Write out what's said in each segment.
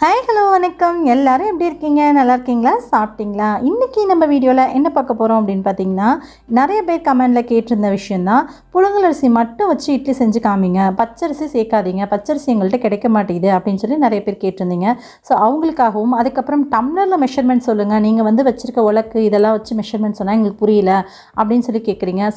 Hi hello வணக்கம். எல்லாரும் எப்படி இருக்கீங்க? நல்லா இருக்கீங்களா? சாப்பிட்டீங்களா? இன்றைக்கி நம்ம வீடியோவில் என்ன பார்க்க போகிறோம் அப்படின்னு பார்த்தீங்கன்னா, நிறைய பேர் கமெண்டில் கேட்டிருந்த விஷயந்தான், புழுங்கல் அரிசி மட்டும் வச்சு இட்லி செஞ்சு காமிங்க, பச்சரிசி சேர்க்காதீங்க, பச்சரிசி எங்கள்கிட்ட கிடைக்க மாட்டேங்குது அப்படின்னு சொல்லி நிறைய பேர் கேட்டிருந்தீங்க. ஸோ அவங்களுக்காகவும், அதுக்கப்புறம் டம்ளரில் மெஷர்மெண்ட் சொல்லுங்கள், நீங்கள் வந்து வச்சுருக்க உலக்கு இதெல்லாம் வச்சு மெஷர்மெண்ட் சொன்னால் எங்களுக்கு புரியல அப்படின்னு சொல்லி கேட்குறீங்க.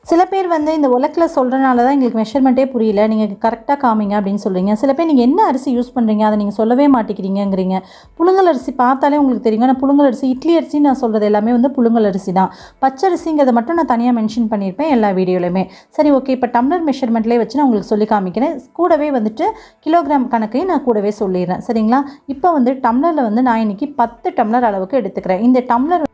சில பேர் வந்து இந்த உலக்கில் சொல்கிறனால தான் எங்களுக்கு மெஷர்மெண்ட்டே புரியல, நீங்கள் கரெக்டாக காமிங்க அப்படின்னு சொல்கிறீங்க. சில பேர் நீங்கள் என்ன அரிசி யூஸ் பண்ணுறீங்க அதை நீங்கள் சொல்லவே மாட்டேங்கிறீங்கிறீங்க. புழுங்கல் அரிசி பார்த்தாலே உங்களுக்கு தெரியும். நான் புழுங்கல் அரிசி, இட்லி அரிசி நான் சொல்கிறது எல்லாமே வந்து புழுங்கல் அரிசி தான். பச்சரிசிங்கிறத மட்டும் நான் தனியாக மென்ஷன் பண்ணியிருப்பேன் எல்லா வீடியோலையுமே. சரி, ஓகே. இப்போ டம்ளர் மெஷர்மெண்ட்லேயே வச்சு நான் உங்களுக்கு சொல்லி காமிக்கிறேன். கூடவே வந்துட்டு கிலோகிராம் கணக்கையும் நான் கூடவே சொல்லிடுறேன். சரிங்களா? இப்போ வந்து டம்ளரில் வந்து நான் இன்றைக்கி 10 டம்ளர் அளவுக்கு எடுத்துக்கிறேன். இந்த டம்ளர்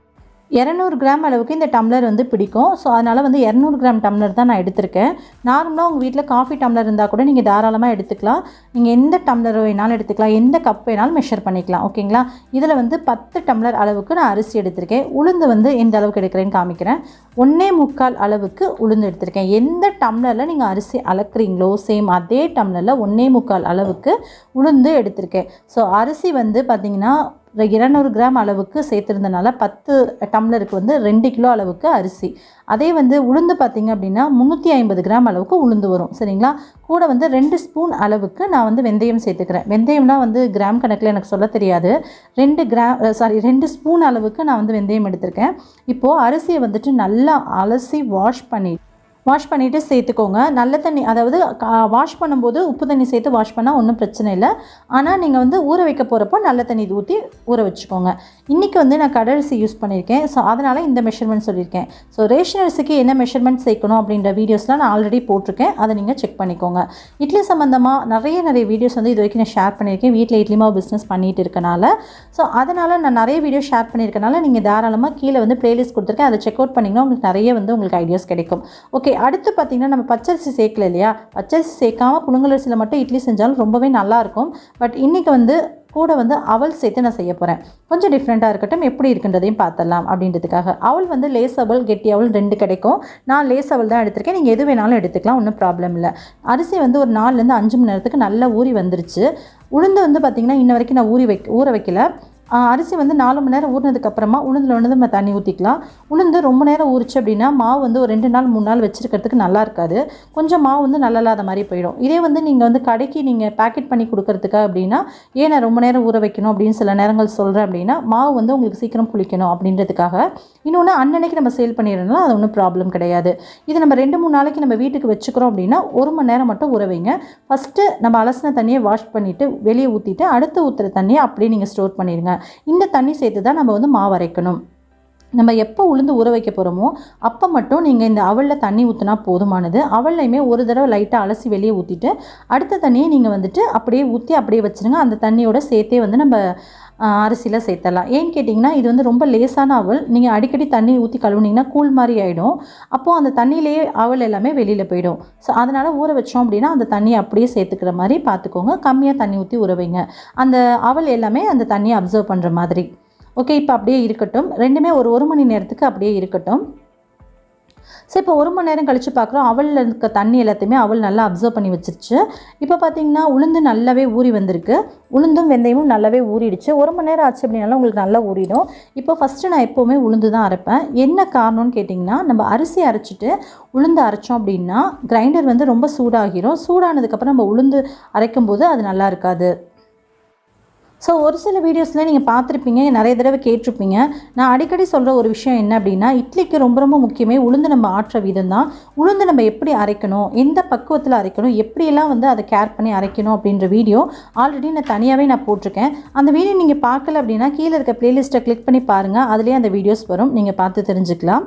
200 கிராம் அளவுக்கு இந்த டம்ளர் வந்து பிடிக்கும். ஸோ அதனால் வந்து 200 கிராம் டம்ளர் தான் நான் எடுத்திருக்கேன். நார்மலாக உங்கள் வீட்டில் காஃபி டம்ளர் இருந்தால் கூட நீங்கள் தாராளமாக எடுத்துக்கலாம். நீங்கள் எந்த டம்ளர் வேணாலும் எடுத்துக்கலாம், எந்த கப் வேணாலும் மெஷர் பண்ணிக்கலாம். ஓகேங்களா? இதில் வந்து 10 டம்ளர் அளவுக்கு நான் அரிசி எடுத்திருக்கேன். உளுந்து வந்து எந்த அளவுக்கு எடுக்கிறேன்னு காமிக்கிறேன். 1.25 அளவுக்கு உளுந்து எடுத்திருக்கேன். எந்த டம்ளரில் நீங்கள் அரிசி அளக்குறீங்களோ சேம் அதே டம்ளரில் 1.25 அளவுக்கு உளுந்து எடுத்திருக்கேன். ஸோ அரிசி வந்து பார்த்திங்கன்னா 200 கிராம் அளவுக்கு சேர்த்துருந்தனால 10 டம்ளருக்கு வந்து 2 கிலோ அளவுக்கு அரிசி. அதே வந்து உளுந்து பார்த்திங்க அப்படின்னா 350 கிராம் அளவுக்கு உளுந்து வரும். சரிங்களா? கூட வந்து 2 ஸ்பூன் அளவுக்கு நான் வந்து வெந்தயம் சேர்த்துக்கிறேன். வெந்தயம்னா வந்து கிராம் கணக்கில் எனக்கு சொல்ல தெரியாது. 2 ஸ்பூன் அளவுக்கு நான் வந்து வெந்தயம் எடுத்திருக்கேன். இப்போது அரிசியை வந்துட்டு நல்லா அலசி வாஷ் பண்ணிவிட்டு சேர்த்துக்கோங்க. நல்ல தண்ணி, அதாவது வாஷ் பண்ணும்போது உப்பு தண்ணி சேர்த்து வாஷ் பண்ணால் ஒன்றும் பிரச்சனை இல்லை. ஆனால் நீங்கள் வந்து ஊற வைக்க போகிறப்போ நல்ல தண்ணி ஊற்றி ஊற வச்சுக்கோங்க. இன்றைக்கி வந்து நான் கடரிசி யூஸ் பண்ணியிருக்கேன். ஸோ அதனால் இந்த மெஷர்மெண்ட் சொல்லியிருக்கேன். ஸோ ரேஷன் அரிசிக்கு என்ன மெஷர்மெண்ட் சேர்க்கணும் அப்படின்ற வீடியோஸ்லாம் நான் ஆல்ரெடி போட்டிருக்கேன். அதை நீங்கள் செக் பண்ணிக்கோங்க. இட்லி சம்மந்தமாக நிறைய வீடியோஸ் வந்து இது வரைக்கும் நான் ஷேர் பண்ணியிருக்கேன். வீட்டில் இட்லி மாவு பிஸ்னஸ் பண்ணிகிட்டு இருக்கனால. ஸோ அதனால் நான் நிறைய வீடியோ ஷேர் பண்ணியிருக்கனால நீங்கள் தாராளமாக கீழே வந்து ப்ளேலிஸ்ட் கொடுத்துருக்கேன், அதை செக் அவுட் பண்ணிங்கன்னா உங்களுக்கு நிறைய வந்து உங்களுக்கு ஐடியாஸ் கிடைக்கும். ஓகே, அடுத்து பார்த்திங்கன்னா நம்ம பச்சரிசி சேர்க்கல இல்லையா? பச்சரிசி சேர்க்காமல் புழுங்கல் அரிசியில் மட்டும் இட்லி செஞ்சாலும் ரொம்பவே நல்லாயிருக்கும். பட் இன்றைக்கி வந்து கூட வந்து அவல் சேர்த்து நான் செய்ய போகிறேன். கொஞ்சம் டிஃப்ரெண்ட்டாக இருக்கட்டும், எப்படி இருக்குன்றதையும் பார்த்துடலாம் அப்படின்றதுக்காக. அவல் வந்து லேஸ் அவல், கெட்டி அவல் 2 கிடைக்கும். நான் லேஸ் அவல் தான் எடுத்திருக்கேன். நீங்கள் எது வேணாலும் எடுத்துக்கலாம், ஒன்றும் ப்ராப்ளம் இல்லை. அரிசி வந்து ஒரு 4லேருந்து 5 மணி நேரத்துக்கு நல்லா ஊறி வந்துருச்சு. உளுந்து வந்து பார்த்திங்கன்னா இன்ன வரைக்கும் நான் ஊற வைக்கல. அரிசி வந்து 4 மணி நேரம் ஊறினதுக்கப்புறமா உளுந்தில் வந்து நம்ம தண்ணி ஊற்றிக்கலாம். உளுந்து ரொம்ப நேரம் ஊறிச்சு அப்படின்னா மாவு வந்து ஒரு 2 நாள் 3 நாள் வச்சுருக்கிறதுக்கு நல்லா இருக்காது. கொஞ்சம் மாவு வந்து நல்லா இல்லாத மாதிரி போயிடும். இதே வந்து நீங்கள் வந்து கடைக்கு நீங்கள் பேக்கெட் பண்ணி கொடுக்கறதுக்கு அப்படின்னா, ஏன் நான் ரொம்ப நேரம் ஊற வைக்கணும் அப்படின்னு சில நேரங்கள் சொல்கிறேன் அப்படின்னா, மாவு வந்து உங்களுக்கு சீக்கிரம் புளிக்கணும் அப்படின்றதுக்காக. இன்னொன்று, அன்னன்னைக்கு நம்ம சேல் பண்ணிடுறதுனால அது ஒன்றும் ப்ராப்ளம் கிடையாது. இது நம்ம 2-3 நாளைக்கு நம்ம வீட்டுக்கு வச்சுக்கிறோம் அப்படின்னா 1 மணி நேரம் மட்டும் ஊற வைங்க. ஃபஸ்ட்டு நம்ம அலசின தண்ணியை வாஷ் பண்ணிவிட்டு வெளியே ஊற்றிட்டு அடுத்து ஊற்றுற தண்ணியை அப்படியே நீங்கள் ஸ்டோர் பண்ணிடுங்க. இந்த தண்ணி சேர்த்து தான் நம்ம வந்து மாவு அரைக்கணும். நம்ம எப்போ உளுந்து ஊற வைக்க போகிறோமோ அப்போ மட்டும் நீங்கள் இந்த அவலில் தண்ணி ஊற்றினா போதுமானது. அவல்லையுமே ஒரு தடவை லைட்டாக அலசி வெளியே ஊற்றிட்டு அடுத்த தண்ணியை நீங்கள் வந்துட்டு அப்படியே ஊற்றி அப்படியே வச்சுருங்க. அந்த தண்ணியோட சேர்த்தே வந்து நம்ம அரிசியில் சேர்த்தலாம். ஏன்னு கேட்டிங்கன்னா இது வந்து ரொம்ப லேசான அவல். நீங்கள் அடிக்கடி தண்ணி ஊற்றி கழுவுனீங்கன்னா கூழ் மாதிரி ஆகிடும். அப்போது அந்த தண்ணியிலேயே அவல் எல்லாமே வெளியில் போயிடும். ஸோ அதனால் ஊற வச்சோம் அப்படின்னா அந்த தண்ணியை அப்படியே சேர்த்துக்கிற மாதிரி பார்த்துக்கோங்க. கம்மியாக தண்ணி ஊற்றி ஊற வைங்க. அந்த அவல் எல்லாமே அந்த தண்ணியை அப்சர்வ் பண்ணுற மாதிரி. ஓகே, இப்போ அப்படியே இருக்கட்டும். ரெண்டுமே ஒரு மணி நேரத்துக்கு அப்படியே இருக்கட்டும். ஸோ இப்போ 1 மணி நேரம் கழித்து பார்க்குறோம். அவலில் இருக்க தண்ணி எல்லாத்தையுமே அவல் நல்லா அப்சர்வ் பண்ணி வச்சிருச்சு. இப்போ பார்த்திங்கன்னா உளுந்து நல்லாவே ஊறி வந்திருக்கு. உளுந்தும் வெந்தயமும் நல்லாவே ஊறிடுச்சு. 1 மணி நேரம் ஆச்சு அப்படின்னாலும் உங்களுக்கு நல்லா ஊறிடும். இப்போ ஃபஸ்ட்டு நான் எப்போவுமே உளுந்து தான் அரைப்பேன். என்ன காரணம்னு கேட்டிங்கன்னா, நம்ம அரிசி அரைச்சிட்டு உளுந்து அரைச்சோம் அப்படின்னா கிரைண்டர் வந்து ரொம்ப சூடாகிடும். சூடானதுக்கப்புறம் நம்ம உளுந்து அரைக்கும்போது அது நல்லா இருக்காது. ஸோ ஒரு சில வீடியோஸில் நீங்கள் பார்த்துருப்பீங்க, நிறைய தடவை கேட்டிருப்பீங்க. நான் அடிக்கடி சொல்கிற ஒரு விஷயம் என்ன அப்படின்னா, இட்லிக்கு ரொம்ப முக்கியமே உளுந்து நம்ம ஆற்ற விதம் தான். உளுந்து நம்ம எப்படி அரைக்கணும், எந்த பக்குவத்தில் அரைக்கணும், எப்படியெல்லாம் வந்து அதை கேர் பண்ணி அரைக்கணும் அப்படின்ற வீடியோ ஆல்ரெடி நான் தனியாகவே போட்டிருக்கேன். அந்த வீடியோ நீங்கள் பார்க்கல அப்படின்னா கீழே இருக்க ப்ளேலிஸ்ட்டை கிளிக் பண்ணி பாருங்கள். அதுலேயே அந்த வீடியோஸ் வரும், நீங்கள் பார்த்து தெரிஞ்சுக்கலாம்.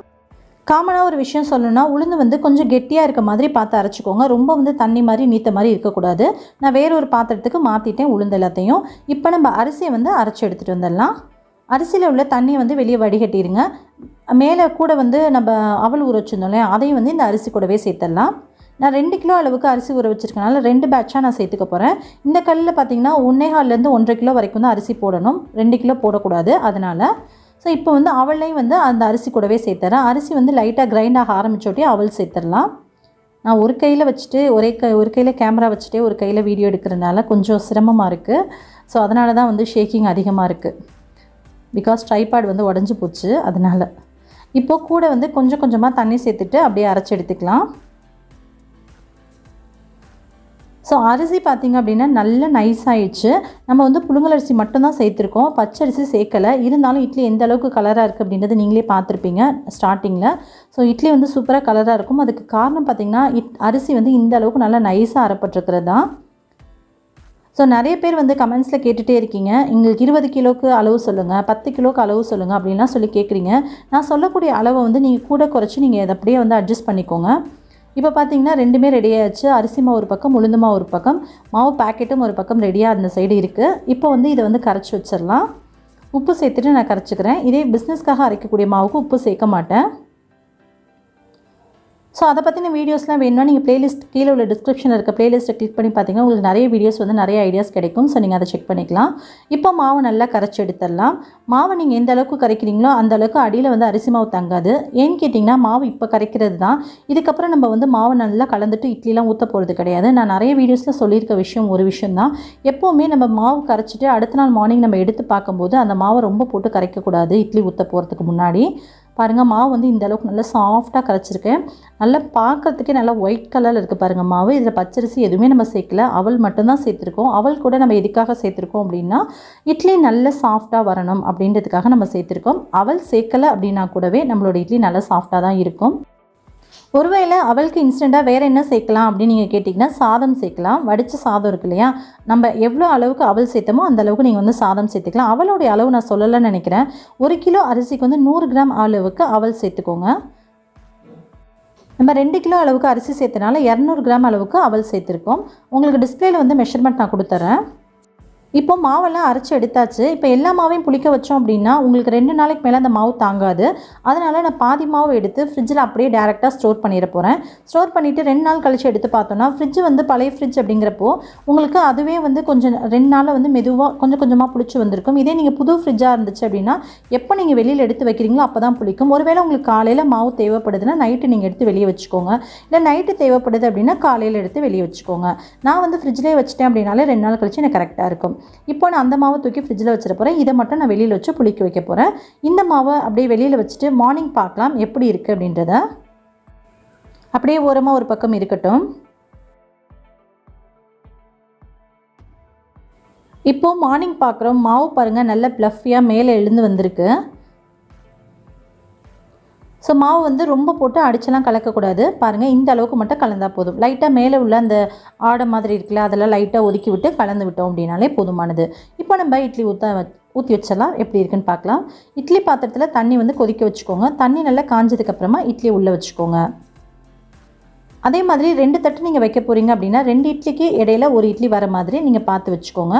காமனாக ஒரு விஷயம் சொல்லணும்னா, உளுந்து வந்து கொஞ்சம் கெட்டியாக இருக்க மாதிரி பார்த்து அரைச்சிக்கோங்க. ரொம்ப வந்து தண்ணி மாதிரி நீத்த மாதிரி இருக்கக்கூடாது. நான் வேற ஒரு பாத்திரத்துக்கு மாற்றிட்டேன் உளுந்து எல்லாத்தையும். இப்போ நம்ம அரிசியை வந்து அரைச்சி எடுத்துகிட்டு வந்துடலாம். அரிசியில் உள்ள தண்ணியை வந்து வெளியே வடிகட்டிடுங்க. மேலே கூட வந்து நம்ம அவல் ஊற வச்சுருந்தோம் இல்லையா, அதையும் வந்து இந்த அரிசி கூடவே சேர்த்துடலாம். நான் 2 கிலோ அளவுக்கு அரிசி ஊற வச்சுருக்கனால 2 பேட்சாக நான் சேர்த்துக்க போகிறேன். இந்த கல்லில் பார்த்திங்கன்னா 1.25லேருந்து 1.5 கிலோ வரைக்கும் தான் அரிசி போடணும். 2 கிலோ போடக்கூடாது. அதனால் ஸோ இப்போ வந்து அவளையும் வந்து அந்த அரிசி கூடவே சேர்த்துறேன். அரிசி வந்து லைட்டாக கிரைண்ட் ஆக ஆரம்பிச்சோட்டி அவல் சேர்த்துடலாம். நான் ஒரு கையில் வச்சுட்டு ஒரு கையில் கேமரா வச்சுட்டே ஒரு கையில் வீடியோ எடுக்கிறதுனால கொஞ்சம் சிரமமாக இருக்குது. ஸோ அதனால தான் வந்து ஷேக்கிங் அதிகமாக இருக்குது. பிகாஸ் ட்ரைபாட் வந்து உடஞ்சி போச்சு அதனால். இப்போது கூட வந்து கொஞ்சம் கொஞ்சமாக தண்ணி சேர்த்துட்டு அப்படியே அரைச்சி எடுத்துக்கலாம். ஸோ அரிசி பார்த்திங்க அப்படின்னா நல்லா நைஸ் ஆகிடுச்சு. நம்ம வந்து புழுங்கல் அரிசி மட்டும்தான் சேர்த்துருக்கோம், பச்சரிசி சேர்க்கலை. இருந்தாலும் இட்லி எந்த அளவுக்கு கலராக இருக்குது அப்படின்றது நீங்களே பார்த்துருப்பீங்க ஸ்டார்டிங்கில். ஸோ இட்லி வந்து சூப்பராக கலராக இருக்கும். அதுக்கு காரணம் பார்த்திங்கன்னா அரிசி வந்து இந்த அளவுக்கு நல்லா நைஸாக அரைப்பட்டிருக்கிறது தான். ஸோ நிறைய பேர் வந்து கமெண்ட்ஸில் கேட்டுகிட்டே இருக்கீங்க, எங்களுக்கு 20 கிலோவுக்கு அளவு சொல்லுங்கள், 10 கிலோவுக்கு அளவு சொல்லுங்கள் அப்படின்லாம் சொல்லி கேட்குறீங்க. நான் சொல்லக்கூடிய அளவை வந்து நீங்கள் கூட குறைச்சி நீங்கள் அதை அப்படியே வந்து அட்ஜஸ்ட் பண்ணிக்கோங்க. இப்போ பார்த்தீங்கன்னா ரெண்டுமே ரெடி ஆகிடுச்சு. அரிசி மாவு ஒரு பக்கம், உளுந்து மாவு ஒரு பக்கம், மாவு பேக்கெட்டும் ஒரு பக்கம் ரெடியாக அந்த சைடு இருக்குது. இப்போ வந்து இதை வந்து கரைச்சி வச்சிடலாம். உப்பு சேர்த்துட்டு நான் கரைச்சிக்கிறேன். இதே பிஸ்னஸ்க்காக அரைக்கக்கூடிய மாவுக்கு உப்பு சேர்க்க மாட்டேன். ஸோ அதை பற்றின வீடியோஸ்லாம் வேணும்னா நீங்கள் ப்ளேலிஸ்ட் கீழே உள்ள டிஸ்கிரிப்ஷனில் இருக்க ப்ளேலிஸ்ட்டை கிளிக் பண்ணி பார்த்தீங்கன்னா உங்களுக்கு நிறைய வீடியோஸ் வந்து நிறைய ஐடியாஸ் கிடைக்கும். ஸோ நீங்கள் அதை செக் பண்ணிக்கலாம். இப்போ மாவு நல்லா கரைச்சி எடுத்துடலாம். மாவை நீங்கள் எந்த அளவுக்கு கரைக்கிறீங்களோ அந்த அளவுக்கு அடியில் வந்து அரிசி மாவு தங்காது. ஏன்னு கேட்டிங்கன்னா மாவு இப்போ கரைக்கிறது தான். இதுக்கப்புறம் நம்ம வந்து மாவை நல்லா கலந்துட்டு இட்லிலாம் ஊற்ற போகிறது கிடையாது. நான் நிறைய வீடியோஸில் சொல்லியிருக்க ஒரு விஷயம் தான், எப்போவுமே நம்ம மாவு கரைச்சிட்டு அடுத்த நாள் மார்னிங் நம்ம எடுத்து பார்க்கும்போது அந்த மாவை ரொம்ப போட்டு கரைக்கக்கூடாது. இட்லி ஊற்ற போகிறதுக்கு முன்னாடி பாருங்கள், மாவு வந்து இந்த அளவுக்கு நல்லா சாஃப்டாக கரைச்சிருக்கேன். நல்லா பார்க்குறதுக்கே நல்லா ஒயிட் கலரில் இருக்குது பாருங்கள் மாவு. இதில் பச்சரிசி எதுவுமே நம்ம சேர்க்கல, அவல் மட்டும்தான் சேர்த்துருக்கோம். அவல் கூட நம்ம எதுக்காக சேர்த்துருக்கோம் அப்படின்னா இட்லி நல்ல சாஃப்டாக வரணும் அப்படின்றதுக்காக நம்ம சேர்த்துருக்கோம். அவல் சேர்க்கலை அப்படின்னா கூடவே நம்மளோட இட்லி நல்லா சாஃப்டாக தான் இருக்கும். ஒருவேளை அவளுக்கு இன்ஸ்டண்ட்டாக வேறு என்ன சேர்க்கலாம் அப்படின்னு நீங்கள் கேட்டிங்கன்னா சாதம் சேர்க்கலாம். வடித்த சாதம் இருக்கு இல்லையா, நம்ம எவ்வளோ அளவுக்கு அவல் சேர்த்தமோ அந்த அளவுக்கு நீங்கள் வந்து சாதம் சேர்த்துக்கலாம். அவளுடைய அளவு நான் சொல்லலைன்னு நினைக்கிறேன். 1 கிலோ அரிசிக்கு வந்து 100 கிராம் அளவுக்கு அவல் சேர்த்துக்கோங்க. நம்ம 2 கிலோ அளவுக்கு அரிசி சேர்த்தனால 200 கிராம் அளவுக்கு அவல் சேர்த்துருக்கோம். உங்களுக்கு டிஸ்பிளேயில் வந்து மெஷர்மெண்ட் நான் கொடுத்துட்றேன். இப்போ மாவெல்லாம் அரைச்சி எடுத்தாச்சு. இப்போ எல்லா மாவையும் புளிக்க வச்சோம் அப்படின்னா உங்களுக்கு 2 நாளைக்கு மேலே அந்த மாவு தாங்காது. அதனால் நான் பாதி மாவு எடுத்து ஃப்ரிட்ஜில் அப்படியே டேரெக்டாக ஸ்டோர் பண்ணிட போகிறேன். ஸ்டோர் பண்ணிவிட்டு 2 நாள் கழித்து எடுத்து பார்த்தோன்னா ஃப்ரிட்ஜ் வந்து பழைய ஃப்ரிட்ஜ் அப்படிங்கிறப்போ உங்களுக்கு அதுவே வந்து கொஞ்சம் 2 நாளில் வந்து மெதுவாக கொஞ்சம் கொஞ்சமாக புளிச்சு வந்திருக்கும். இதே நீங்கள் புது ஃப்ரிட்ஜாக இருந்துச்சு அப்படின்னா எப்போ நீங்கள் வெளியில் எடுத்து வைக்கிறீங்களோ அப்போ தான் புளிக்கும். ஒருவேளை உங்களுக்கு காலையில் மாவு தேவைப்படுதுன்னா நைட்டு நீங்கள் எடுத்து வெளியே வச்சுக்கோங்க. இல்லை நைட்டு தேவைப்படுது அப்படின்னா காலையில் எடுத்து வெளியே வச்சுக்கோங்க. நான் வந்து ஃப்ரிட்ஜ்லேயே வச்சுட்டேன் அப்படின்னாலே 2 நாள் கழிச்சு எனக்கு கரெக்டாக இருக்கும். இப்போ நான் அந்த மாவை தூக்கி ஃப்ரிட்ஜில் வச்சிட போகிறேன். இதை மட்டும் நான் வெளியில் வச்சு புளிக்க வைக்க போகிறேன். இந்த மாவை அப்படியே வெளியில் வச்சுட்டு மார்னிங் பார்க்கலாம் எப்படி இருக்குது அப்படின்றத. அப்படியே ஓரமாக ஒரு பக்கம் இருக்கட்டும். இப்போது மார்னிங் பார்க்குறோம். மாவு பாருங்கள் நல்ல ப்ளஃபியாக மேலே எழுந்து வந்திருக்கு. ஸோ மாவு வந்து ரொம்ப போட்டு அடிச்செல்லாம் கலக்கக்கூடாது. பாருங்கள், இந்த அளவுக்கு மட்டும் கலந்தால் போதும். லைட்டாக மேலே உள்ள அந்த ஆடை மாதிரி இருக்குல்ல, அதெல்லாம் லைட்டாக ஒதுக்கி விட்டு கலந்து விட்டோம் அப்படின்னாலே போதுமானது. இப்போ நம்ம இட்லி ஊற்றி வச்சிடலாம். எப்படி இருக்குன்னு பார்க்கலாம். இட்லி பாத்திரத்தில் தண்ணி வந்து கொதிக்க வச்சுக்கோங்க. தண்ணி நல்லா காஞ்சதுக்கப்புறமா இட்லி உள்ளே வச்சுக்கோங்க. அதே மாதிரி 2 தட்டு நீங்கள் வைக்க போகிறீங்க அப்படின்னா 2 இட்லிக்கு இடையில ஒரு இட்லி வர மாதிரி நீங்கள் பார்த்து வச்சுக்கோங்க.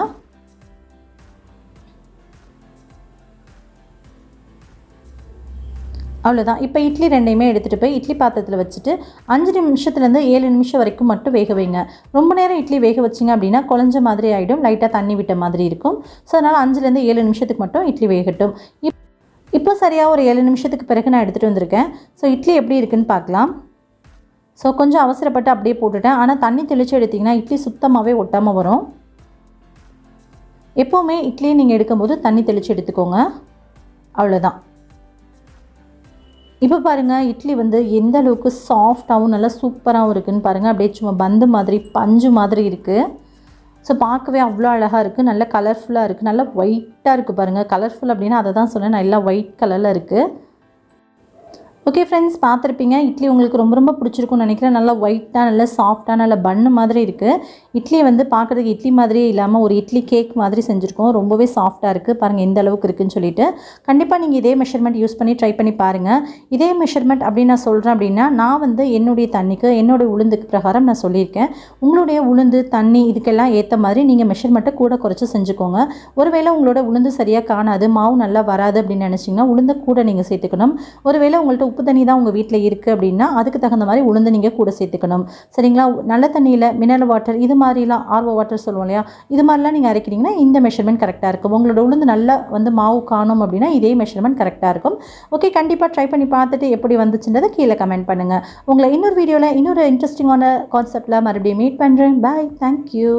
அவ்வளோதான். இப்போ இட்லி 2யுமே எடுத்துகிட்டு போய் இட்லி பாத்திரத்தில் வச்சுட்டு 5 நிமிஷத்துலேருந்து 7 நிமிஷம் வரைக்கும் மட்டும் வேக வைங்க. ரொம்ப நேரம் இட்லி வேக வச்சிங்க அப்படின்னா குழஞ்ச மாதிரி ஆகிடும், லைட்டாக தண்ணி விட்ட மாதிரி இருக்கும். ஸோ அதனால் 5லேருந்து 7 நிமிஷத்துக்கு மட்டும் இட்லி வேகட்டும். இப்போ சரியாக ஒரு 7 நிமிஷத்துக்கு பிறகு நான் எடுத்துகிட்டு வந்திருக்கேன். ஸோ இட்லி எப்படி இருக்குன்னு பார்க்கலாம். ஸோ கொஞ்சம் அவசரப்பட்டு அப்படியே போட்டுட்டேன். ஆனால் தண்ணி தெளித்து எடுத்திங்கன்னா இட்லி சுத்தமாகவே ஒட்டாமல் வரும். எப்போவுமே இட்லியை நீங்கள் எடுக்கும்போது தண்ணி தெளித்து எடுத்துக்கோங்க. அவ்வளோதான். இப்போ பாருங்கள், இட்லி வந்து எந்த அளவுக்கு சாஃப்டாகவும் நல்லா சூப்பராகவும் இருக்குதுன்னு பாருங்கள். அப்படியே சும்மா பந்து மாதிரி பஞ்சு மாதிரி இருக்குது. ஸோ பார்க்கவே அவ்வளோ அழகாக இருக்குது. நல்லா கலர்ஃபுல்லாக இருக்குது. நல்லா ஒயிட்டாக இருக்குது பாருங்கள். கலர்ஃபுல் அப்படின்னா அதை தான் சொன்னேன், நல்லா ஒயிட் கலரில் இருக்குது. ஓகே ஃப்ரெண்ட்ஸ், பார்த்துருப்பீங்க. இட்லி உங்களுக்கு ரொம்ப ரொம்ப பிடிச்சிருக்கும்னு நினைக்கிறேன். நல்லா ஒயிட்டாக நல்லா சாஃப்டாக நல்லா பன்னு மாதிரி இருக்குது. இட்லி வந்து பார்க்குறதுக்கு இட்லி மாதிரியே இல்லாமல் ஒரு இட்லி கேக் மாதிரி செஞ்சுருக்கோம். ரொம்பவே சாஃப்டாக இருக்குது. பாருங்கள் எந்த அளவுக்கு இருக்குதுன்னு சொல்லிட்டு. கண்டிப்பாக நீங்கள் இதே மெஷர்மெண்ட் யூஸ் பண்ணி ட்ரை பண்ணி பாருங்கள். இதே மெஷர்மெண்ட் அப்படின்னு நான் சொல்கிறேன் அப்படின்னா நான் வந்து என்னுடைய தண்ணிக்கு என்னுடைய உளுந்துக்கு பிரகாரம் நான் சொல்லியிருக்கேன். உங்களுடைய உளுந்து தண்ணி இதுக்கெல்லாம் ஏற்ற மாதிரி நீங்கள் மெஷர்மெண்ட்டை கூட குறைச்சி செஞ்சுக்கோங்க. ஒருவேளை உங்களோட உளுந்து சரியாக காணாது, மாவு நல்லா வராது அப்படின்னு நினச்சிங்கன்னா உளுந்து கூட நீங்கள் சேர்த்துக்கணும். ஒருவேளை உங்கள்கிட்ட உப்பு தண்ணி தான் உங்கள் வீட்டில் இருக்குது அப்படின்னா அதுக்கு தகுந்த மாதிரி உளுந்து நீங்கள் கூட சேர்த்துக்கணும். சரிங்களா? நல்ல தண்ணியில் மினரல் வாட்டர் இது மாதிரிலாம் ஆர்ஓ வாட்டர் சொல்லுவோம் இல்லையா, இது மாதிரிலாம் நீங்கள் அரைக்கிறீங்கன்னா இந்த மெஷர்மெண்ட் கரெக்டாக இருக்கும். உங்களோட உளுந்து நல்லா மாவு காணும் அப்படின்னா இதே மெஷர்மெண்ட் கரெக்டாக இருக்கும். ஓகே, கண்டிப்பாக ட்ரை பண்ணி பார்த்துட்டு எப்படி வந்துச்சுன்றதை கீழே கமெண்ட் பண்ணுங்கள். உங்களை இன்னொரு வீடியோவில் இன்னொரு இன்ட்ரெஸ்டிங்கான கான்செப்டில் மறுபடியும் மீட் பண்ணுறேன். பாய், தேங்க்யூ.